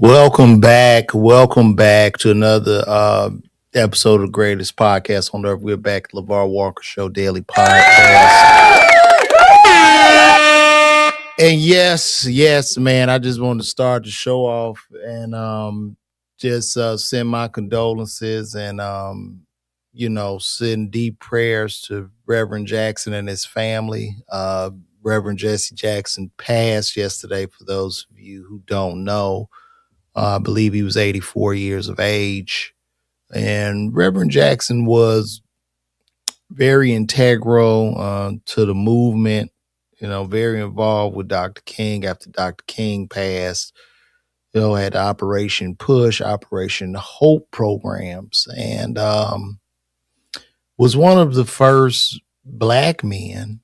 Welcome back. Welcome back to another episode of the greatest podcast on earth. We're back at LeVar Walker Show Daily Podcast. And yes, man, I just wanted to start the show off and just send my condolences and send deep prayers to Reverend Jackson and his family. Reverend Jesse Jackson passed yesterday, for those of you who don't know. I believe he was 84 years of age. And Reverend Jackson was very integral to the movement, very involved with Dr. King after Dr. King passed. Had Operation Push, Operation Hope programs, and was one of the first black men,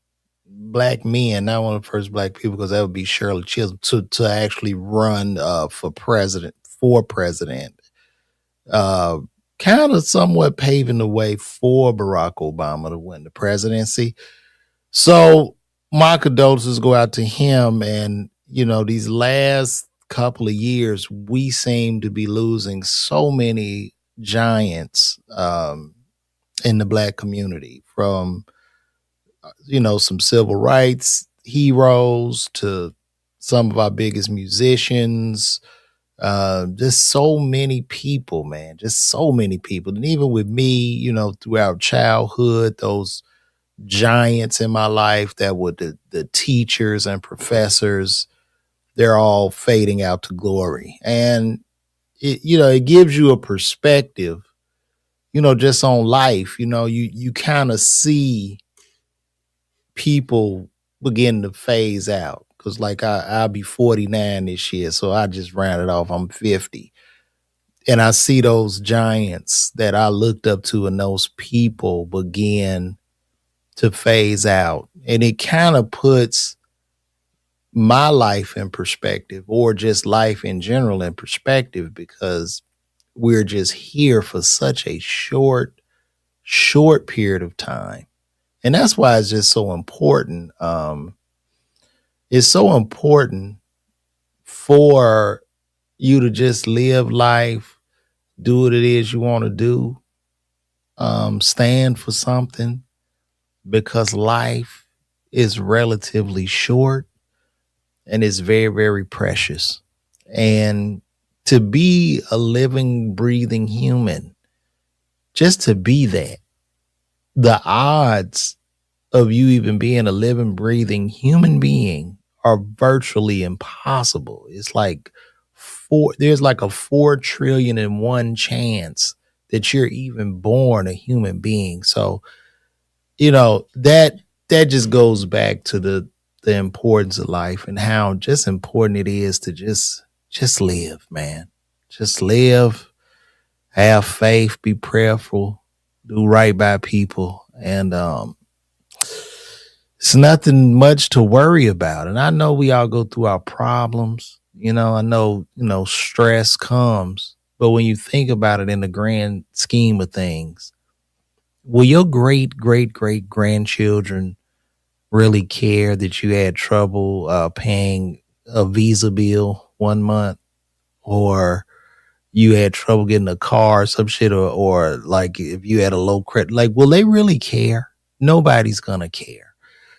not one of the first black people, because that would be Shirley Chisholm, to actually run for president. Uh, Kind of somewhat paving the way for Barack Obama to win the presidency. So my condolences go out to him. And, these last couple of years, we seem to be losing so many giants in the black community, from, some civil rights heroes to some of our biggest musicians. Just so many people, man, just so many people. And even with me, throughout childhood, those giants in my life that were the teachers and professors, they're all fading out to glory. And it gives you a perspective, just on life. You kind of see people begin to phase out. Cause like I'll be 49 this year, so I just rounded off. I'm 50. And I see those giants that I looked up to and those people begin to phase out. And it kind of puts my life in perspective, or just life in general in perspective, because we're just here for such a short period of time. And that's why it's just so important. It's so important for you to just live life, do what it is you want to do, stand for something, because life is relatively short and it's very, very precious. And to be a living, breathing human, just to be that, the odds of you even being a living, breathing human being are virtually impossible. It's like there's like a 4 trillion and 1 chance that you're even born a human being. So, that just goes back to the importance of life and how just important it is to just live, man. Just live, have faith, be prayerful, do right by people. And it's nothing much to worry about. And I know we all go through our problems. I know, stress comes. But when you think about it in the grand scheme of things, will your great, great, great grandchildren really care that you had trouble paying a Visa bill one month, or you had trouble getting a car or some shit, or like if you had a low credit? Like, will they really care? Nobody's going to care.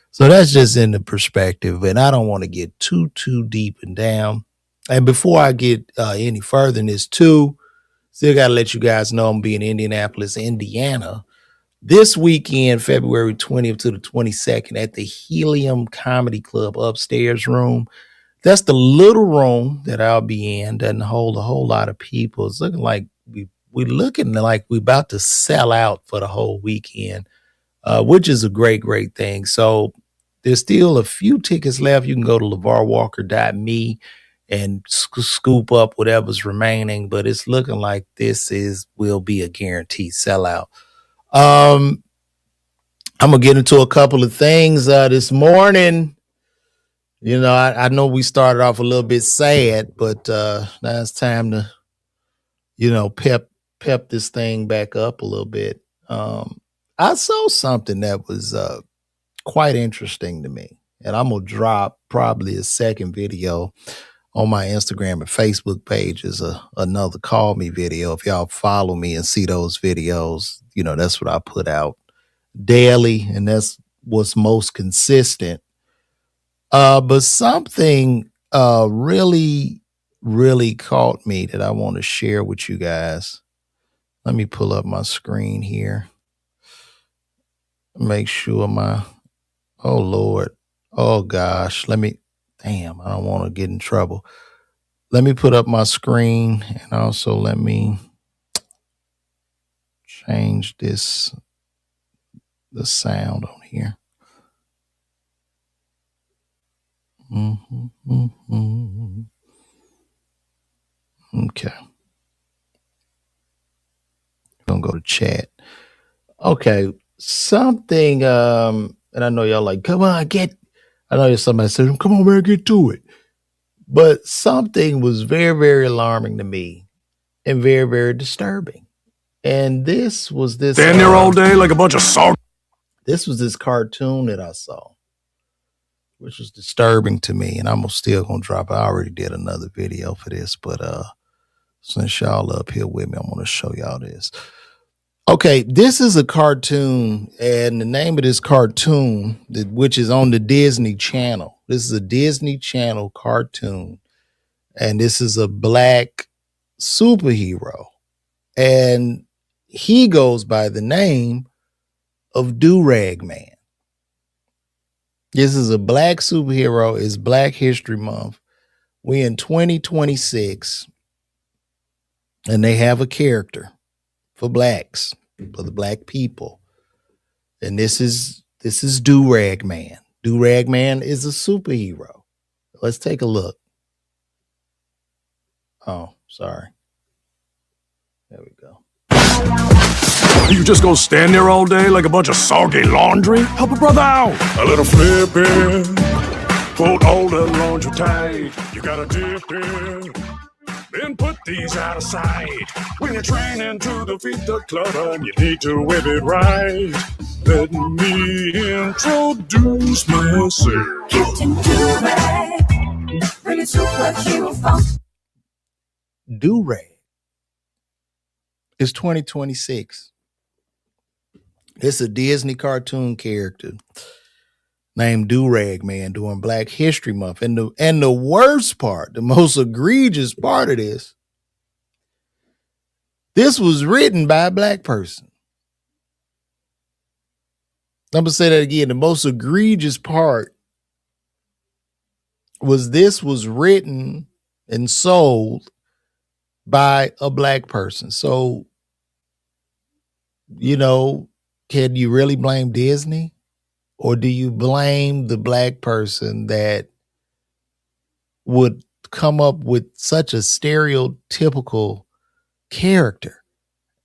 So that's just in the perspective, and I don't want to get too deep and down. And before I get any further in this too, still got to let you guys know I'm being in Indianapolis, Indiana, this weekend, February 20th to the 22nd, at the Helium Comedy Club upstairs room. That's the little room that I'll be in. Doesn't hold a whole lot of people. It's looking like we're looking like we're about to sell out for the whole weekend, which is a great, great thing. So there's still a few tickets left. You can go to LeVarWalker.me and scoop up whatever's remaining. But it's looking like will be a guaranteed sellout. I'm gonna get into a couple of things this morning. I know we started off a little bit sad, but now it's time to, pep this thing back up a little bit. I saw something that was quite interesting to me, and I'm gonna drop probably a second video on my Instagram and Facebook page is another Call Me video. If y'all follow me and see those videos, that's what I put out daily, and that's what's most consistent. But something really, really caught me that I want to share with you guys. Let me pull up my screen here. Make sure oh Lord, oh gosh, I don't want to get in trouble. Let me put up my screen, and also let me change the sound on here. Okay. Gonna go to chat. Okay. Something, and I know y'all like, come on, I know somebody said, come on, man, get to it. But something was very, very alarming to me and very, very disturbing. And this was this. Stand there all day like a bunch of salt. This was this cartoon that I saw, which was disturbing to me. And I'm still going to drop it. I already did another video for this, but since y'all up here with me, I'm going to show y'all this. Okay, this is a cartoon, and the name of this cartoon, which is on the Disney Channel. This is a Disney Channel cartoon, and this is a black superhero, and he goes by the name of Do-Rag Man. This is a black superhero. It's Black History Month. We in 2026, and they have a character for blacks, for the black people. And this is Do-Rag Man. Do-Rag Man is a superhero. Let's take a look. Oh, sorry. There we go. You just gonna stand there all day like a bunch of soggy laundry? Help a brother out. A little flipping. Fold all the laundry tight. You gotta dip in. Then put these out of sight. When you're training to defeat the clutter, you need to whip it right. Let me introduce myself. Captain Do-Rag, bringing superhero funk. Do-Rag. It's 2026. It's a Disney cartoon character named Do-Rag Man during Black History Month. And the worst part, the most egregious part of this was written by a black person. I'm going to say that again. The most egregious part was written and sold by a black person. So, can you really blame Disney? Or do you blame the black person that would come up with such a stereotypical character?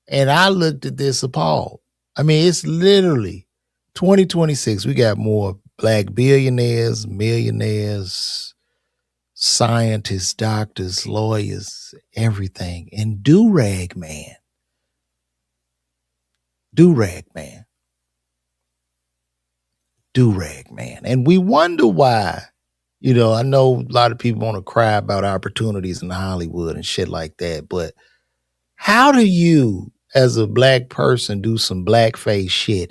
And I looked at this appalled. I mean, it's literally 2026. We got more black billionaires, millionaires, scientists, doctors, lawyers, everything. And Do-Rag Man. Do-Rag Man. Do-Rag Man. And we wonder why. I know a lot of people want to cry about opportunities in Hollywood and shit like that, but how do you, as a black person, do some blackface shit?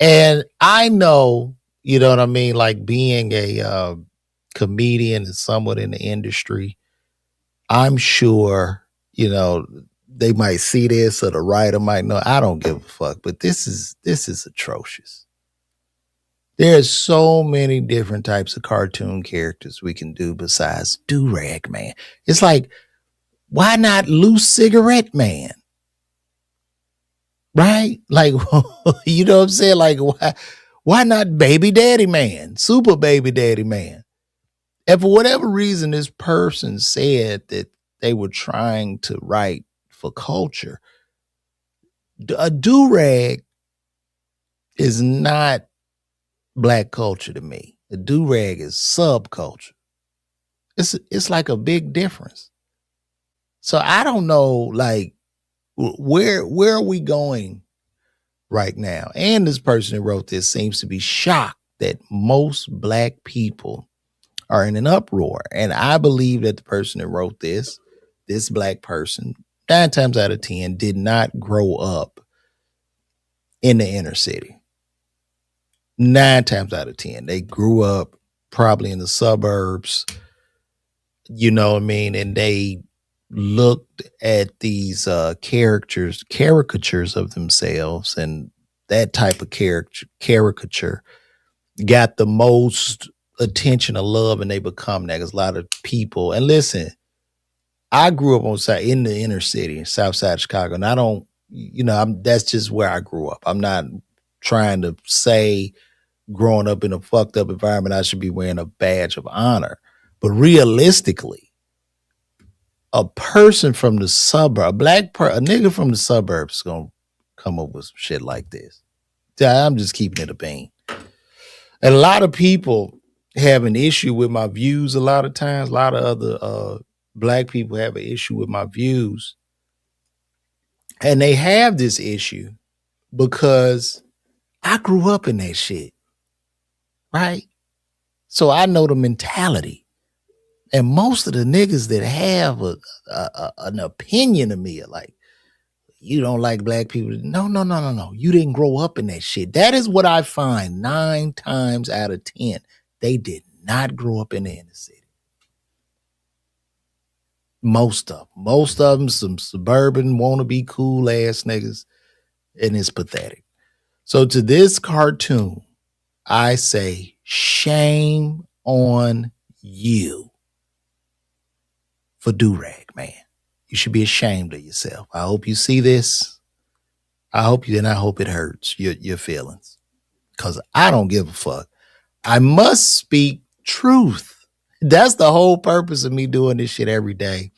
And I know, you know what I mean, like being a comedian and somewhat in the industry, I'm sure, they might see this or the writer might know. I don't give a fuck, but this is atrocious. There's so many different types of cartoon characters we can do besides Do-Rag Man. It's like, why not Loose Cigarette Man? Right? Like, you know what I'm saying? Like, why not Baby Daddy Man? Super Baby Daddy Man. And for whatever reason, this person said that they were trying to write for culture. A do-rag is not black culture to me. A do-rag is subculture. It's like a big difference. So I don't know, like, where are we going right now? And this person who wrote this seems to be shocked that most black people are in an uproar. And I believe that the person that wrote this black person, 9 times out of 10, did not grow up in the inner city. 9 times out of 10, they grew up probably in the suburbs, you know what I mean? And they looked at these caricatures of themselves, and that type of caricature got the most attention or love, and they become that. Because a lot of people, and listen, I grew up in the inner city, south side of Chicago, and I don't, that's just where I grew up. I'm not trying to say growing up in a fucked up environment, I should be wearing a badge of honor. But realistically, a person from the suburb, a nigga from the suburbs is gonna come up with some shit like this. Yeah, I'm just keeping it a bean. And a lot of people have an issue with my views a lot of times. A lot of other black people have an issue with my views. And they have this issue because I grew up in that shit. Right? So I know the mentality. And most of the niggas that have an opinion of me are like, you don't like black people. No, no, no, no, no. You didn't grow up in that shit. That is what I find 9 times out of 10. They did not grow up in the inner city. Most of them, some suburban wannabe cool ass niggas, and it's pathetic. So to this cartoon, I say, shame on you for Durag, man. You should be ashamed of yourself. I hope you see this. I hope it hurts your feelings. Because I don't give a fuck. I must speak truth. That's the whole purpose of me doing this shit every day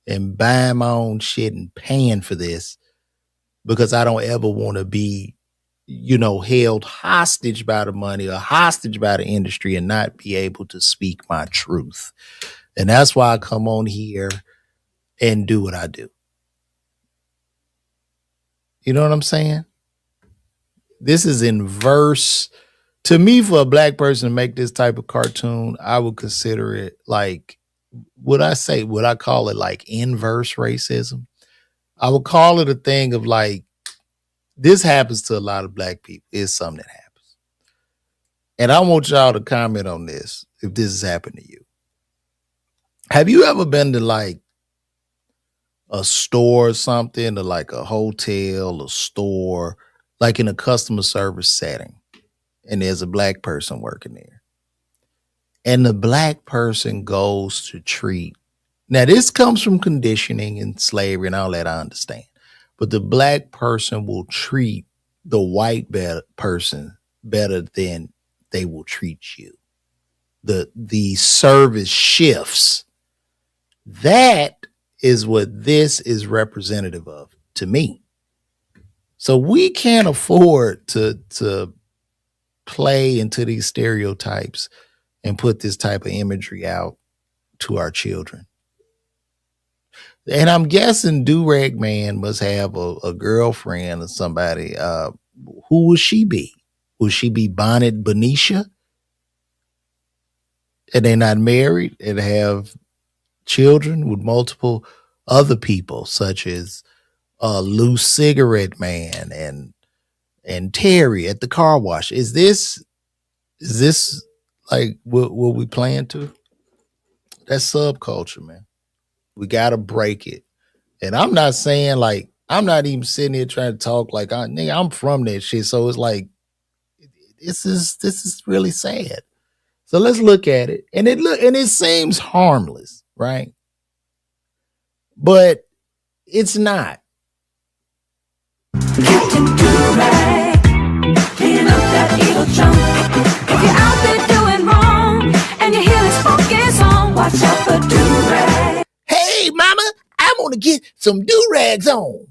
and buying my own shit and paying for this, because I don't ever want to be, held hostage by the money or hostage by the industry and not be able to speak my truth. And that's why I come on here and do what I do. You know what I'm saying? This is in verse. To me, for a black person to make this type of cartoon, I would consider it like, would I call it like inverse racism? I would call it a thing of like, this happens to a lot of black people. It's something that happens. And I want y'all to comment on this if this has happened to you. Have you ever been to like a store or something, or like a hotel, a store, like in a customer service setting, and there's a black person working there, and the black person goes to treat, now this comes from conditioning and slavery and all that, I understand, but the black person will treat the white person better than they will treat you. The service shifts. That is what this is representative of to me. So we can't afford to play into these stereotypes and put this type of imagery out to our children. And I'm guessing Durag Man must have a girlfriend or somebody. Who will she be? Will she be Bonnet Benicia? And they're not married and have children with multiple other people, such as Loose Cigarette Man and Terry at the car wash. Is this like what we plan to? That's subculture, man. We gotta break it. And I'm not saying like, I'm not even sitting here trying to talk like I'm from that shit. So it's like, this is really sad. So let's look at it. And it seems harmless, right? But it's not. Captain Durag, clean up that evil junk. If you're out there doing wrong and you hear this funky song, watch out for Durag. Hey, mama, I want to get some do-rags on.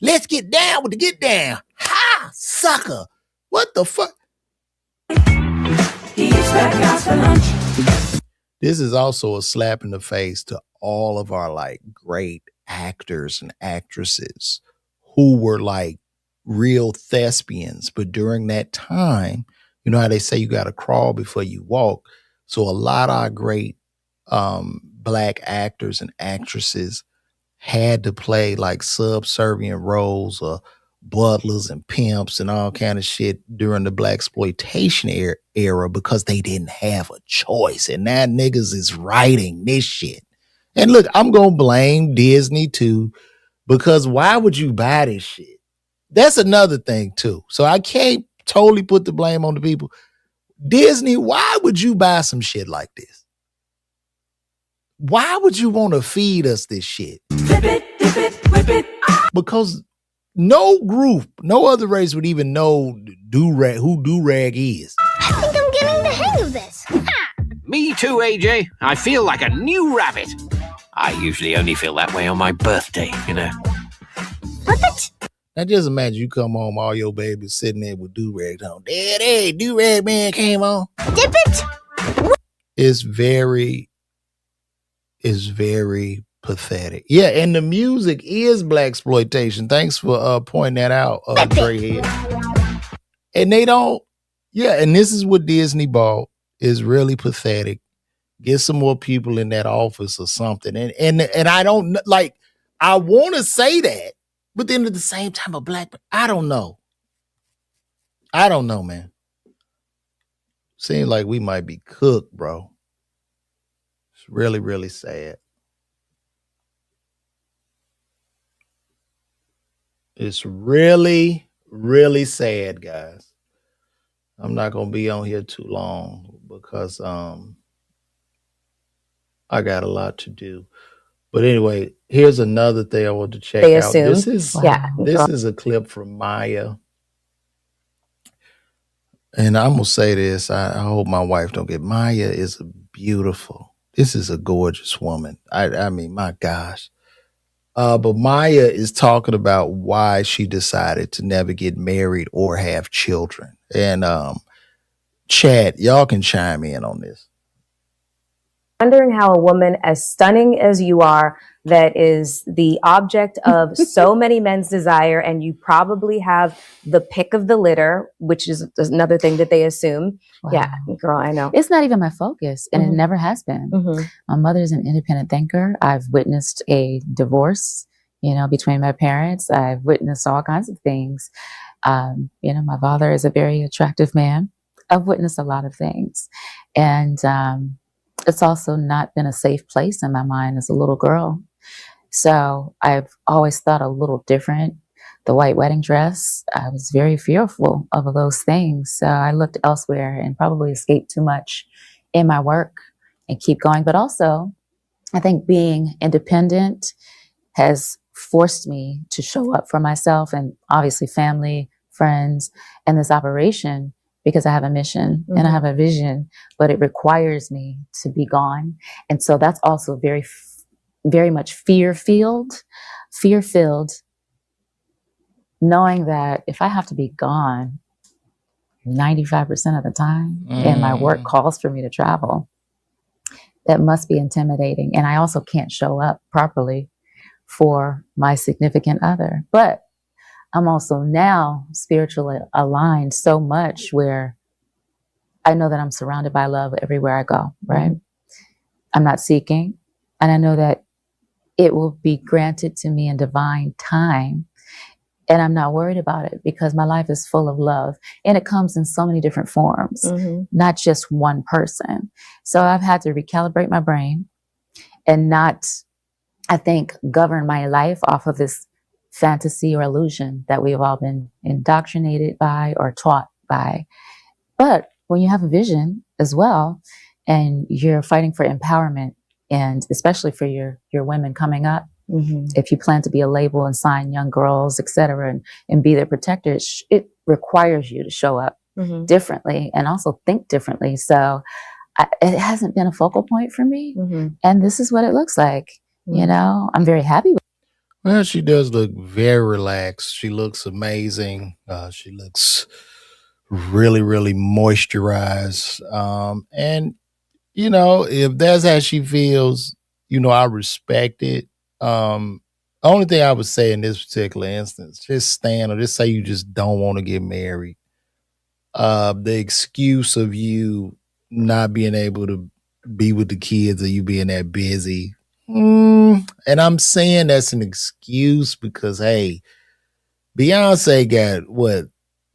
Let's get down with the get down. Ha, sucker. What the fuck? He eats bad guys for lunch. This is also a slap in the face to all of our like great actors and actresses who were like real thespians. But during that time, you know how they say you got to crawl before you walk. So a lot of our great black actors and actresses had to play like subservient roles or butlers and pimps and all kind of shit during the black exploitation era because they didn't have a choice. And now niggas is writing this shit. And look, I'm gonna blame Disney too, because why would you buy this shit? That's another thing too. So I can't totally put the blame on the people. Disney, why would you buy some shit like this? Why would you want to feed us this shit? Flip it, dip it, whip it. Because no group, no other race would even know who do-rag is. I think I'm getting the hang of this. Me too, AJ. I feel like a new rabbit. I usually only feel that way on my birthday, you know. What? Now just imagine you come home, all your babies sitting there with do-rags on. Daddy, do-rag man came on. Dip it? It's very pathetic. Yeah, and the music is black exploitation. Thanks for pointing that out, Greyhead. And they don't, and this is what Disney bought is really pathetic. Get some more people in that office or something. And I don't like, I want to say that, but then at the same time, I don't know. Man. Seems like we might be cooked, bro. It's really, really sad. It's really, really sad, guys. I'm not gonna be on here too long because I got a lot to do. But anyway, here's another thing I want to check out. This is a clip from Maya. And I'm gonna say this. I hope my wife don't get Maya is this is a gorgeous woman. I mean, my gosh. But Maya is talking about why she decided to never get married or have children. And Chad, y'all can chime in on this. Wondering how a woman as stunning as you are, that is the object of so many men's desire, and you probably have the pick of the litter, which is another thing that they assume. Wow. Yeah, girl, I know. It's not even my focus, and it never has been. My mother's an independent thinker. I've witnessed a divorce, between my parents. I've witnessed all kinds of things. My father is a very attractive man. I've witnessed a lot of things. And it's also not been a safe place in my mind as a little girl. So I've always thought a little different. The white wedding dress, I was very fearful of those things. So I looked elsewhere and probably escaped too much in my work and keep going. But also, I think being independent has forced me to show up for myself and obviously family, friends, and this operation, because I have a mission and I have a vision, but it requires me to be gone. And so that's also very, very much fear-filled, knowing that if I have to be gone 95% of the time and my work calls for me to travel, that must be intimidating. And I also can't show up properly for my significant other. But I'm also now spiritually aligned so much where I know that I'm surrounded by love everywhere I go, right? I'm not seeking. And I know that it will be granted to me in divine time. And I'm not worried about it because my life is full of love. And it comes in so many different forms, not just one person. So I've had to recalibrate my brain and not, I think, govern my life off of this fantasy or illusion that we've all been indoctrinated by or taught by. But when you have a vision as well, and you're fighting for empowerment, and especially for your women coming up, if you plan to be a label and sign young girls, et cetera, and be their protector, it requires you to show up differently and also think differently. So it hasn't been a focal point for me. And this is what it looks like. I'm very happy with it. Well, she does look very relaxed. She looks amazing. She looks really, really moisturized. And, if that's how she feels, I respect it. Only thing I would say in this particular instance, just stand or just say you just don't want to get married. The excuse of you not being able to be with the kids or you being that busy. And I'm saying that's an excuse because hey, Beyonce got what,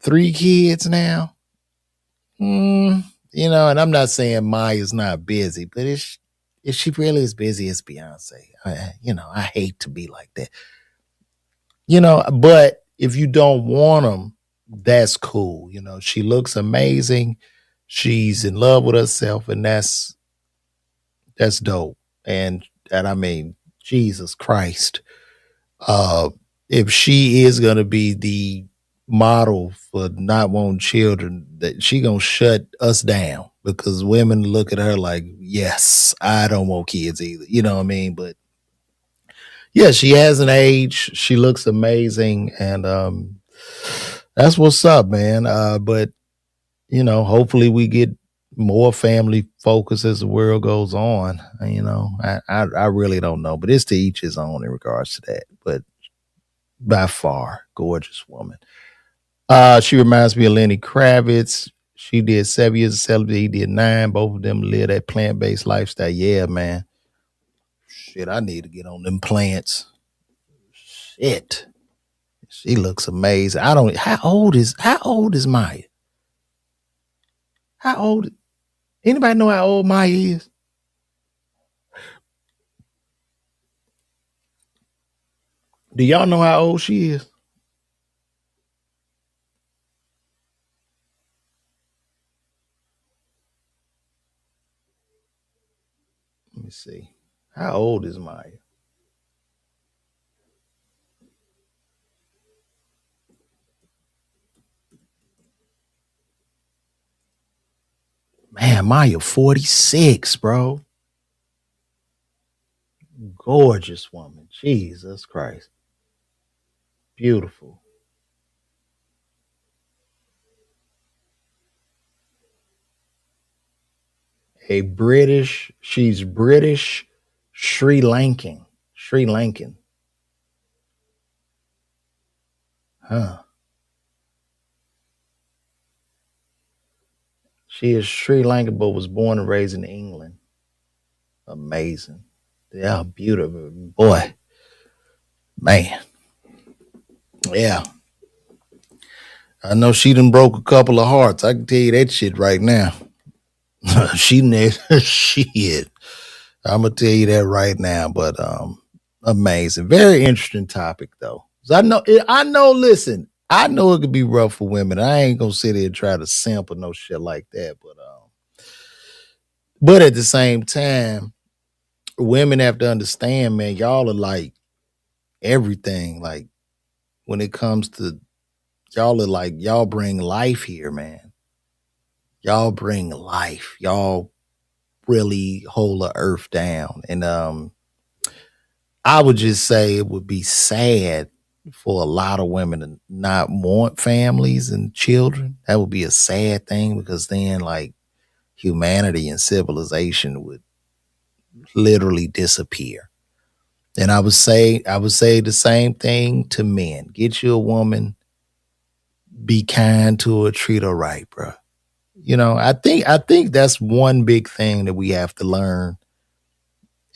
3 kids now? And I'm not saying Maya's not busy, but is she really as busy as Beyonce? I hate to be like that. But if you don't want them, that's cool. She looks amazing. She's in love with herself, and that's dope. And I mean, Jesus Christ. Uh, if she is gonna be the model for not wanting children, that she gonna shut us down because women look at her like, yes, I don't want kids either. You know what I mean? But yeah, she has an age. She looks amazing, and that's what's up, man. But hopefully we get more family focus as the world goes on. I really don't know, but it's to each his own in regards to that. But by far, gorgeous woman. She reminds me of Lenny Kravitz. She did 7 years of celibacy. He did 9. Both of them live that plant based lifestyle. Yeah, man. Shit, I need to get on them plants. Shit. She looks amazing. I don't. How old is Maya? How old? Anybody know how old Maya is? Do y'all know how old she is? Let me see. How old is Maya? Man, Maya 46, bro. Gorgeous woman. Jesus Christ. Beautiful. She's British, Sri Lankan. Sri Lankan. Huh. She is Sri Lankan, but was born and raised in England. Amazing. Yeah, beautiful. Boy, man. Yeah. I know she done broke a couple of hearts. I can tell you that shit right now. she shit. I'm gonna tell you that right now. But amazing. Very interesting topic though. 'Cause I know, listen, I know it could be rough for women. I ain't gonna sit here and try to sample no shit like that. But at the same time, women have to understand, man, y'all are like everything. Like when it comes to y'all are like y'all bring life here, man. Y'all bring life. Y'all really hold the earth down. And I would just say it would be sad for a lot of women to not want families and children. That would be a sad thing because then like humanity and civilization would literally disappear. And I would say the same thing to men. Get you a woman, be kind to her, treat her right, bro. I think that's one big thing that we have to learn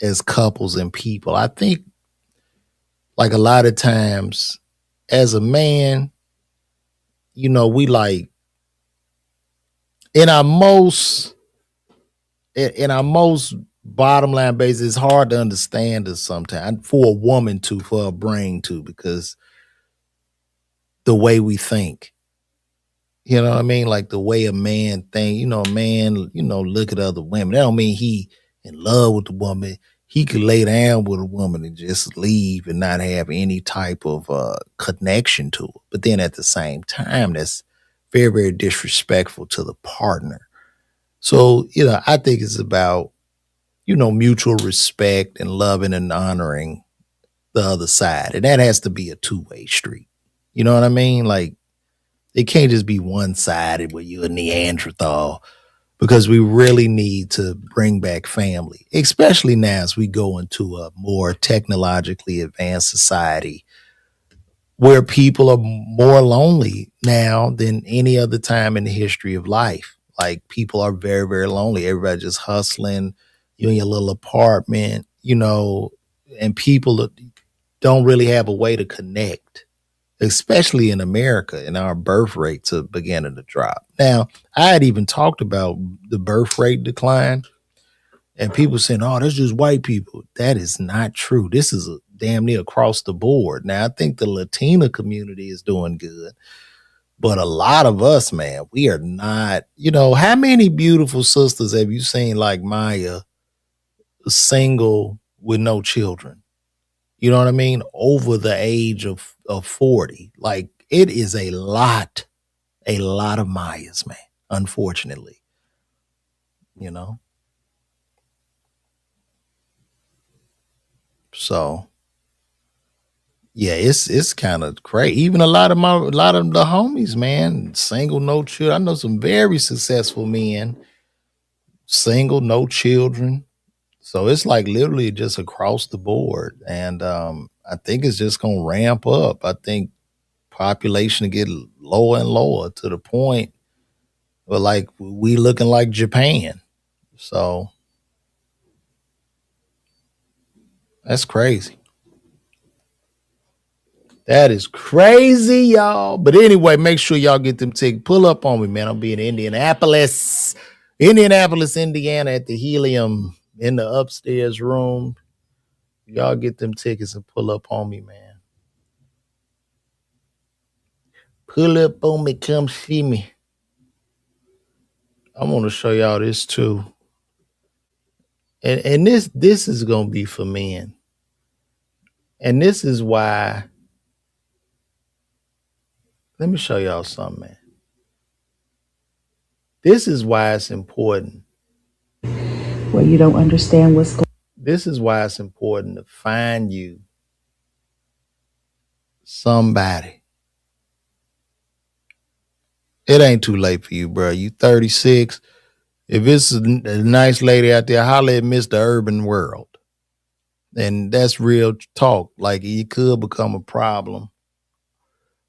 as couples and people. I think like a lot of times as a man, we like in our most in our most bottom line basis, it's hard to understand us sometimes for a woman to, for a brain to, because the way we think. You know what I mean? Like the way a man think, a man, look at other women. That don't mean he in love with the woman. He could lay down with a woman and just leave and not have any type of connection to her. But then at the same time, that's very, very disrespectful to the partner. So, I think it's about, mutual respect and loving and honoring the other side. And that has to be a two-way street. You know what I mean? Like it can't just be one sided where you're a Neanderthal because we really need to bring back family, especially now as we go into a more technologically advanced society where people are more lonely now than any other time in the history of life. Like people are very, very lonely. Everybody just hustling. You in your little apartment, and people don't really have a way to connect, especially in America, and our birth rates are beginning to drop. Now, I had even talked about the birth rate decline, and people saying, "Oh, that's just white people." That is not true. This is damn near across the board. Now, I think the Latina community is doing good, but a lot of us, man, we are not. How many beautiful sisters have you seen like Maya, single with no children? You know what I mean? Over the age of 40. Like it is a lot of Mayas, man, unfortunately, you know? So yeah, it's kind of crazy. Even a lot of the homies, man, single, no children. I know some very successful men, single, no children. So it's like literally just across the board. And I think it's just gonna ramp up. I think population to get lower and lower to the point where like we looking like Japan. So that's crazy. That is crazy, y'all. But anyway, make sure y'all get them tickets. Pull up on me, man. I'll be in Indianapolis, Indiana at the Helium in the upstairs room. Y'all get them tickets and pull up on me, man. Pull up on me, come see me. I want to show y'all this too. And this is gonna be for men. And this is why. Let me show y'all something, man. This is why it's important. Well, you don't understand what's going. This is why it's important to find you somebody. It ain't too late for you, bro. You 36. If it's a nice lady out there, holler at Mr. Urban World. And that's real talk. Like it could become a problem.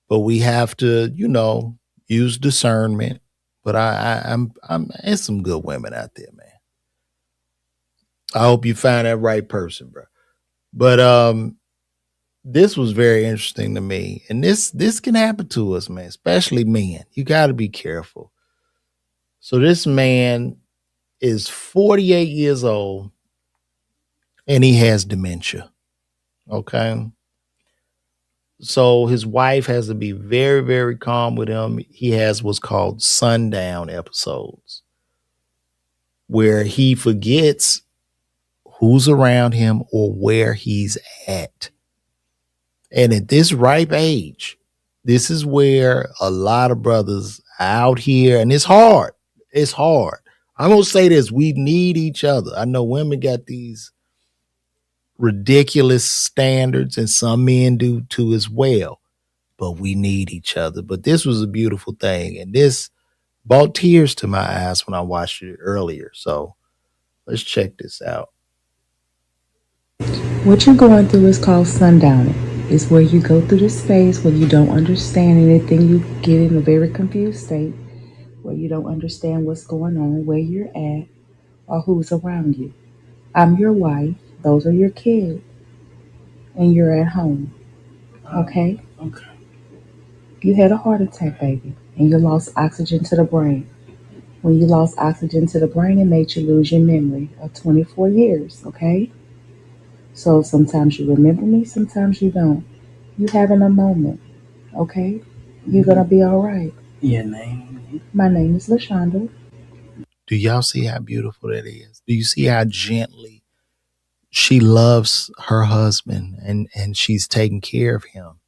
But we have to, use discernment. But I'm there's some good women out there, man. I hope you find that right person, bro. But this was very interesting to me. And this can happen to us, man, especially men. You got to be careful. So this man is 48 years old and he has dementia. Okay. So his wife has to be very, very calm with him. He has what's called sundown episodes where he forgets who's around him or where he's at. And at this ripe age, this is where a lot of brothers out here, and it's hard. It's hard. I'm going to say this. We need each other. I know women got these ridiculous standards and some men do too as well, but we need each other. But this was a beautiful thing. And this brought tears to my eyes when I watched it earlier. So let's check this out. What you're going through is called sundowning. It's where you go through this phase where you don't understand anything. You get in a very confused state where you don't understand what's going on, where you're at, or who's around you. I'm your wife. Those are your kids. And you're at home. Okay? Okay. You had a heart attack, baby, and you lost oxygen to the brain. When you lost oxygen to the brain, it made you lose your memory of 24 years, okay? So sometimes you remember me, sometimes you don't. You having a moment, okay? You're gonna be all right. Your name? My name is LaShonda. Do y'all see how beautiful that is? Do you see how gently she loves her husband and she's taking care of him?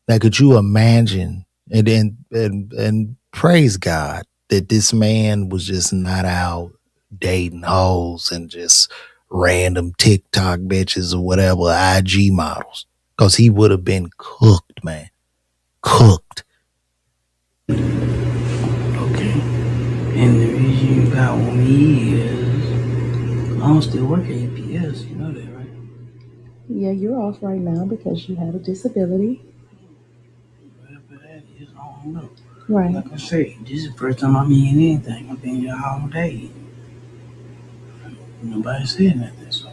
Now, could you imagine and praise God that this man was just not out dating hoes and just random TikTok bitches or whatever, IG models, because he would have been cooked, man. Cooked. Okay. And the reason you got with me is I don't still work at UPS. You know that, right? Yeah, you're off right now because you have a disability. Whatever that is, I don't know. Right. Like I say, this is the first time I'm eating anything. I've been here all day. Nobody said nothing, so.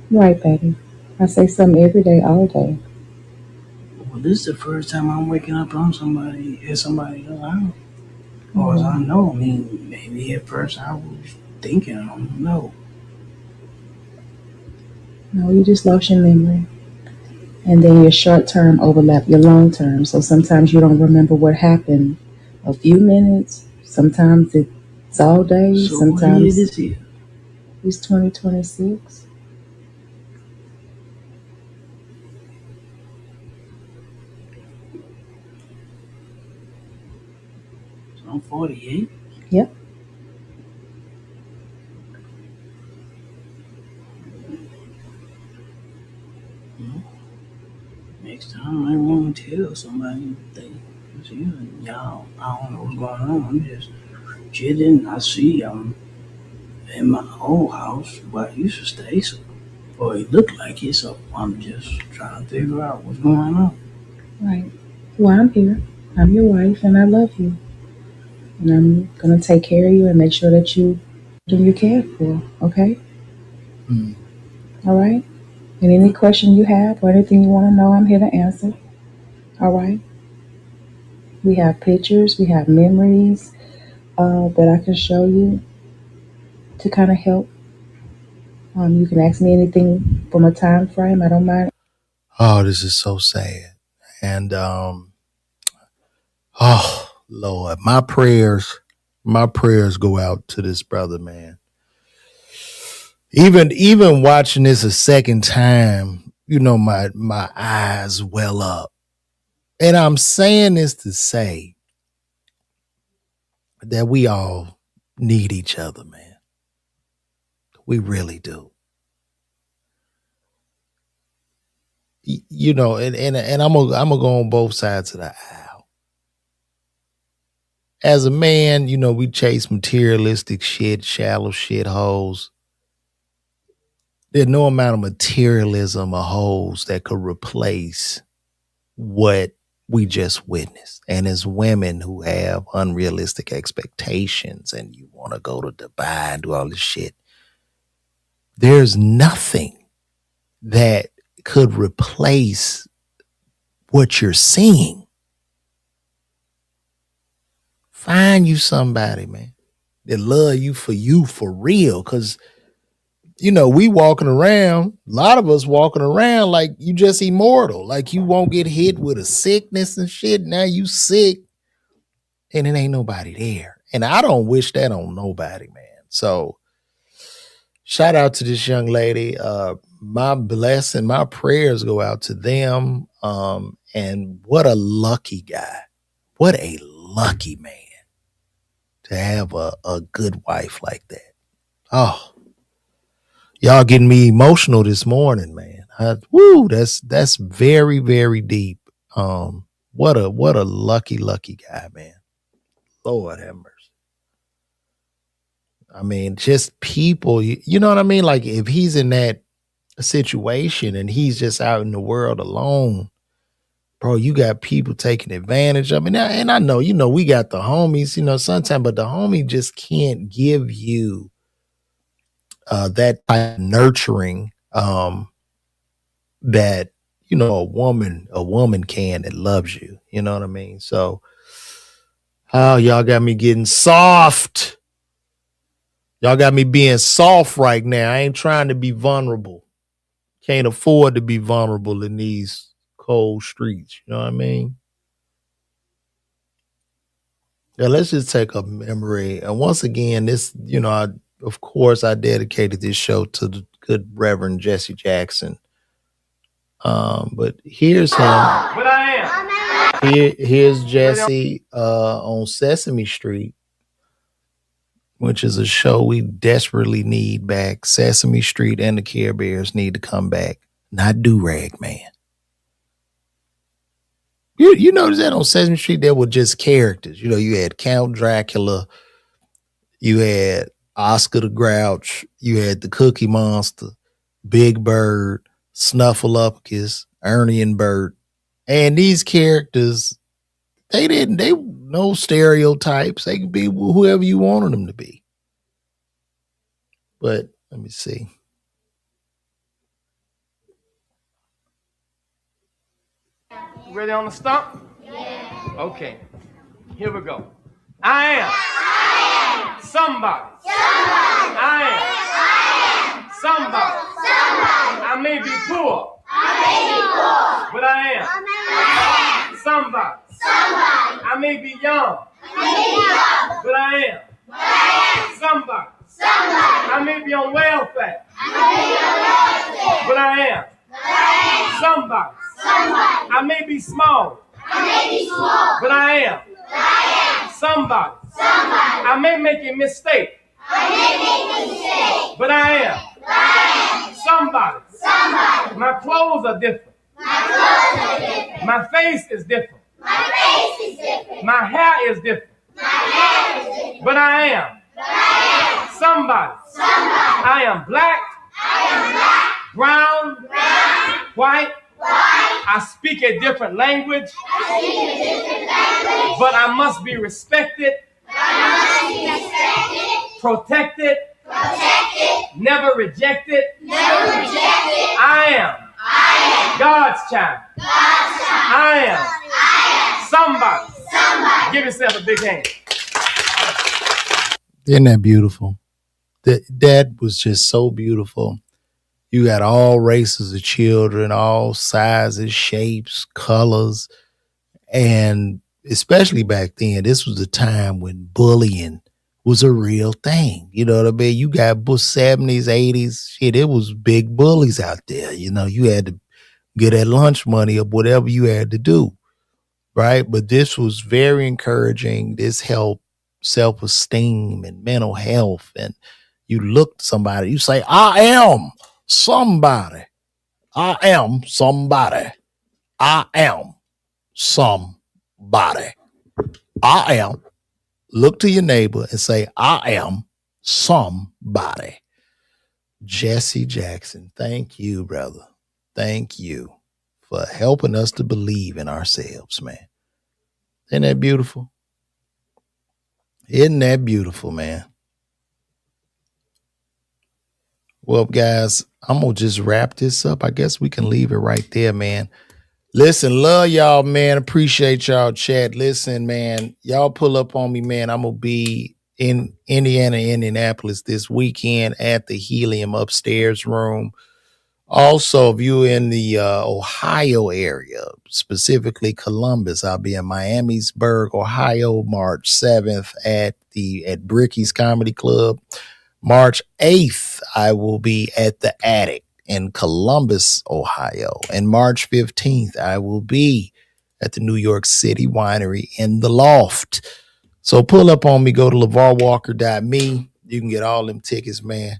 Right, baby. I say something every day, all day. Well, this is the first time I'm waking up on somebody at somebody else's house. Or as I know, I mean, maybe at first I was thinking, I don't know. No, you just lost your memory. And then your short term overlap your long term. So sometimes you don't remember what happened a few minutes. Sometimes it's all day. So what year Sometimes this is? it's 2026. So I'm 48. Yep. Next time I want to tell somebody y'all, I don't know what's going on. I'm just chilling. I see I'm in my old house where I used to stay, so or it looked like it, so I'm just trying to figure out what's going on. Right. Well, I'm here. I'm your wife and I love you. And I'm going to take care of you and make sure that you're cared for. Okay? Mm. All right? And any question you have or anything you want to know, I'm here to answer. All right? We have pictures, we have memories that I can show you to kind of help. You can ask me anything from a time frame. I don't mind. Oh, this is so sad. And oh Lord, my prayers go out to this brother, man. Even watching this a second time, my eyes well up. And I'm saying this to say that we all need each other, man. We really do. And I'm gonna go on both sides of the aisle. As a man, we chase materialistic shit, shallow shit hoes. There's no amount of materialism or hoes that could replace what we just witnessed. And as women who have unrealistic expectations and you want to go to Dubai and do all this shit, there's nothing that could replace what you're seeing. Find you somebody, man, that love you for real. Cause we walking around, a lot of us walking around like you just immortal. Like you won't get hit with a sickness and shit. Now you sick and it ain't nobody there. And I don't wish that on nobody, man. So shout out to this young lady. My blessing, my prayers go out to them. And what a lucky guy. What a lucky man to have a good wife like that. Oh, y'all getting me emotional this morning, man. That's very, very deep. What a lucky guy, man. Lord have mercy. I mean, just people, you know what I mean? Like if he's in that situation and he's just out in the world alone, bro, you got people taking advantage of it. And I know, we got the homies, sometimes, but the homie just can't give you that type of nurturing that a woman can that loves you. You know what I mean? So, oh, y'all got me getting soft. Y'all got me being soft right now. I ain't trying to be vulnerable. Can't afford to be vulnerable in these cold streets. You know what I mean? Yeah, let's just take a memory. And once again, this, of course, I dedicated this show to the good Reverend Jesse Jackson. But here's him. Here's Jesse on Sesame Street, which is a show we desperately need back. Sesame Street and the Care Bears need to come back. Not Do-Rag Man. You notice that on Sesame Street there were just characters. You had Count Dracula, you had Oscar the Grouch, you had the Cookie Monster, Big Bird, Snuffleupagus, Ernie and Bert. And these characters, they No stereotypes. They can be whoever you wanted them to be. But let me see. Ready on the stump? Yeah. Okay. Here we go. I am somebody. I am somebody. I may be poor. But I am somebody. I may be young. But I am somebody. I may be on welfare. But I am somebody. I may be small. But I am somebody. I may make a mistake. But I am somebody. My clothes are different. My face is different. My hair is different. But I am somebody. I am black, brown, white. I speak a different language. But I must be respected, protected, never rejected. I am God's child. I am somebody. Give yourself a big hand. Isn't that beautiful? That was just so beautiful. You got all races of children, all sizes, shapes, colors. And especially back then, this was a time when bullying was a real thing. You know what I mean? You got 70s, 80s, shit, it was big bullies out there. You know, you had to get that lunch money or whatever you had to do, right? But this was very encouraging. This helped self-esteem and mental health. And you look at somebody, you say, I am somebody. I am somebody. I am somebody. I am. Look to your neighbor and say, I am somebody. Jesse Jackson, thank you, brother. Thank you for helping us to believe in ourselves, man. Isn't that beautiful? Isn't that beautiful, man? Well, guys, I'm going to just wrap this up. I guess we can leave it right there, man. Listen, love y'all, man. Appreciate y'all chat. Listen, man, y'all pull up on me, man. I'm going to be in Indiana, Indianapolis this weekend at the Helium upstairs room. Also, if you're in the Ohio area, specifically Columbus, I'll be in Miamisburg, Ohio, March 7th at Bricky's Comedy Club. March 8th, I will be at the Attic in Columbus, Ohio. And March 15th, I will be at the New York City Winery in the Loft. So pull up on me, go to LeVarWalker.me. You can get all them tickets, man.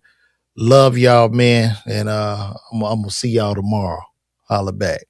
Love y'all, man. And I'm going to see y'all tomorrow. Holla back.